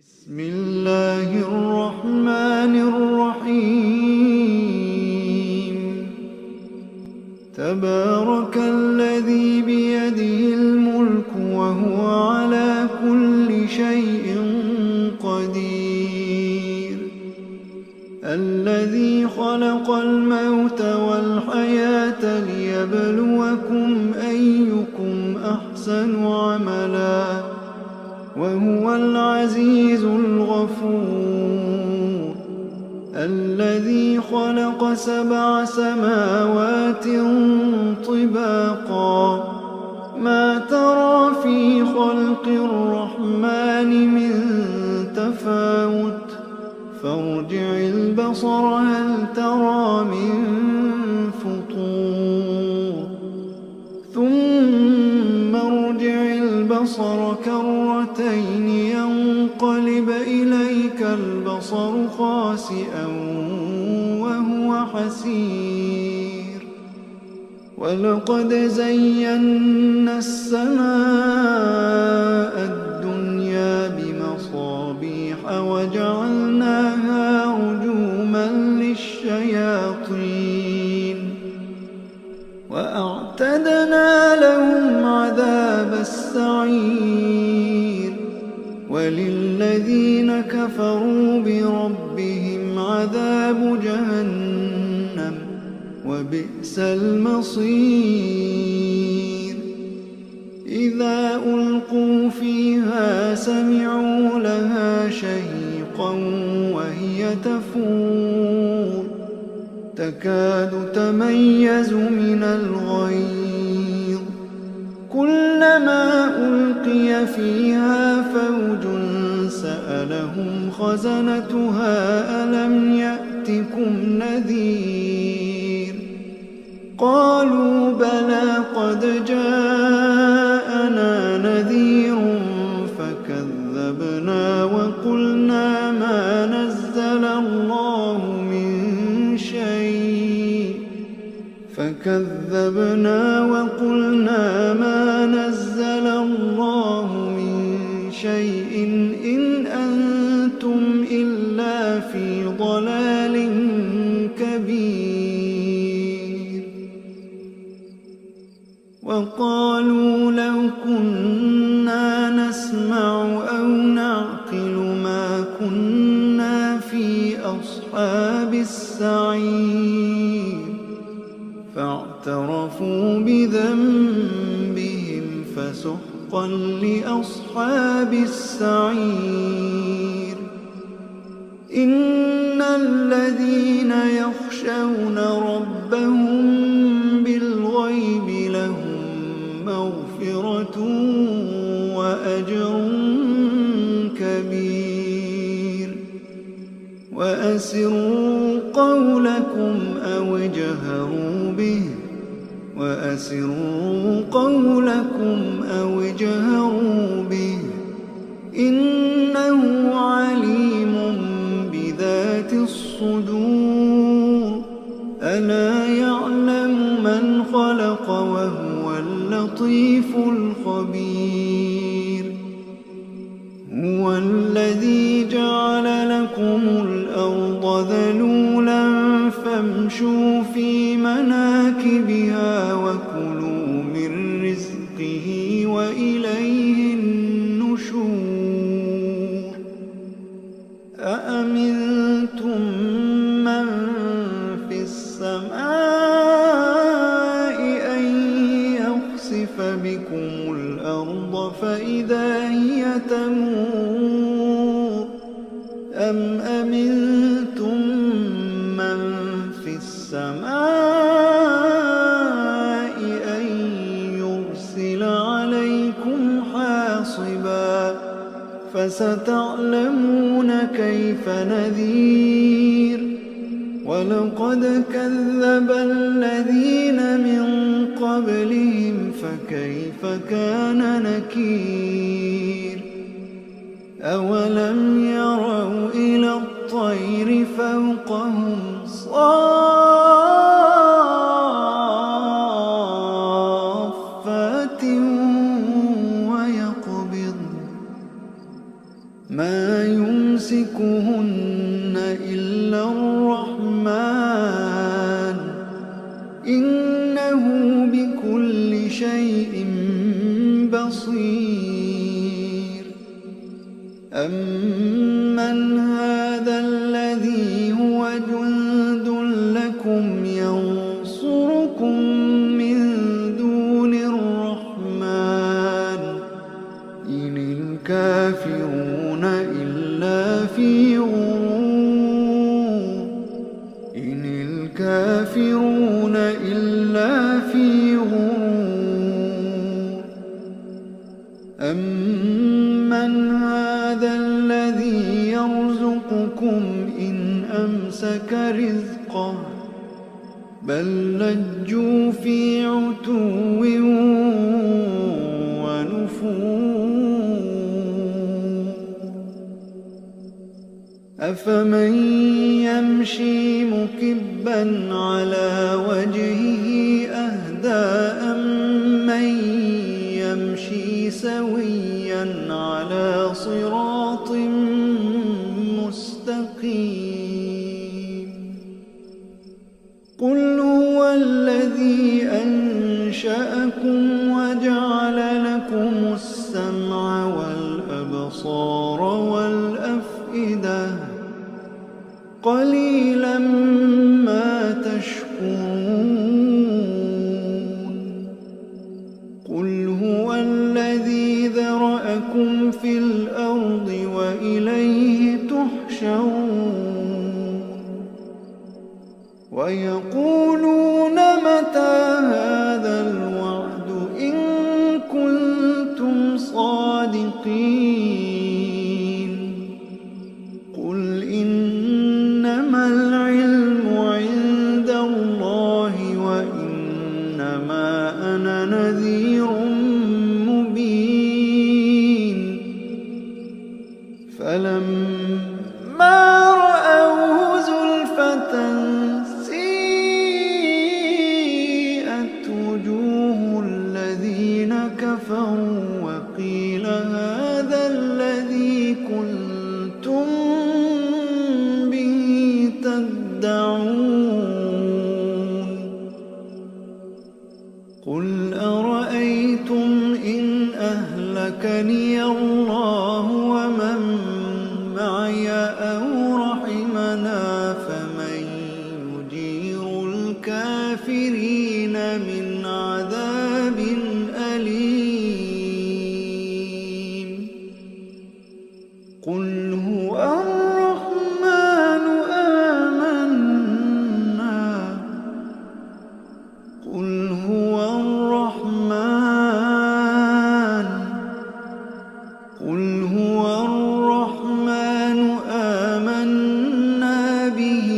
بسم الله الرحمن الرحيم. تبارك الذي بيده الملك وهو على كل شيء قدير. الذي خلق الموت والحياة ليبلوكم أيكم أحسن عملا وهو العزيز الغفور. الذي خلق 7 سماوات طباقا ما ترى في خلق الرحمن من تفاوت فارجع البصر هل ترى من فطور ثم ارجع البصر كرتين ينقلب إليك البصر خاسئا وهو حسير. ولقد زينا السماء الدنيا بمصابيح وجعلناها رجوما للشياطين وأعتدنا لهم عذاب السعير. وللذين كفروا بربهم عذاب جهنم وبئس المصير. إذا ألقوا فيها سمعوا لها شهيقا وهي تفور تكاد تميز من الغيظ كلما ألقي فيها فوج سألهم خزنتها ألم يأتكم نذير قالوا بلى قد جاءنا نذير فكذبنا وقلنا ما نزل الله من شيء إن أنتم إلا في ضلال كبير. وقالوا لو كنا نسمع أو نعقل ما كنا في أصحاب السعير فاعترفوا بذنبهم فسحقا لأصحاب السعير. إن الذين يخشون ربهم بالغيب لهم مغفرة وأجر كبير. وأسروا قولكم أو اجهروا به إنه عليم بذات الصدور. ألا يعلم من خلق وهو اللطيف الخبير. هو الذي جعل لكم الأرض ذلولا فامشوا في مناكبها وكلوا من رزقه وإليه النشور. أأمنتم من في السماء أن يخسف بكم الأرض فإذا هي تمور أم أمنتم من في السماء أن يرسل عليكم حاصبا فستعلمون كيف نذير. ولقد كذب الذين من قبلهم فكيف كان نكير. أولم يروا إلى الطير فوقهم صافات ويقبض ما يمسكهن إلا الرحمن إنه بكل شيء بصير. أمن هذا الذي هو جند لكم ينصركم من دون الرحمن إن الكافرون إلا في غرور. إن الكافرون إلا في غرور. أمن هذا الذي يرزقكم إن أمسك رزقه بل لجوا في عتو ونفور. أفمن يمشي مكبا على وجهه أهدى أمن يمشي سويا على صراط مستقيم. قل هو الذي أنشأكم وجعل لكم السمع والأبصار والأفئدة قليلا ما تشكرون. قل هو الذي ذرأكم في الأرض وإليه تحشرون. ويقولون متى هذا الوعد إن كنتم صادقين. قل إنما العلم عند الله وإنما أنا نذير مبين. فلما رأوه زلفة سيئت وجوه الذين كفروا وقيل هذا الذي كنتم به تدعون. قل أرأيتم إن أهلكني الله ومن معي أو رحمنا فمن يجير الكافرين من عذاب أليم. قل هو الرحمن آمنا. قل هو الرحمن. قل هو الرحمن آمنا به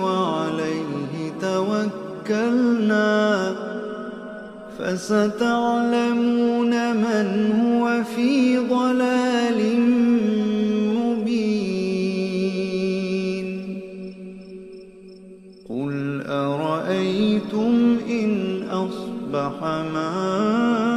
وعليه توكلنا فستعلمون من هو في ضلال مبين. قل أرأيتم إن أصبح ماؤكم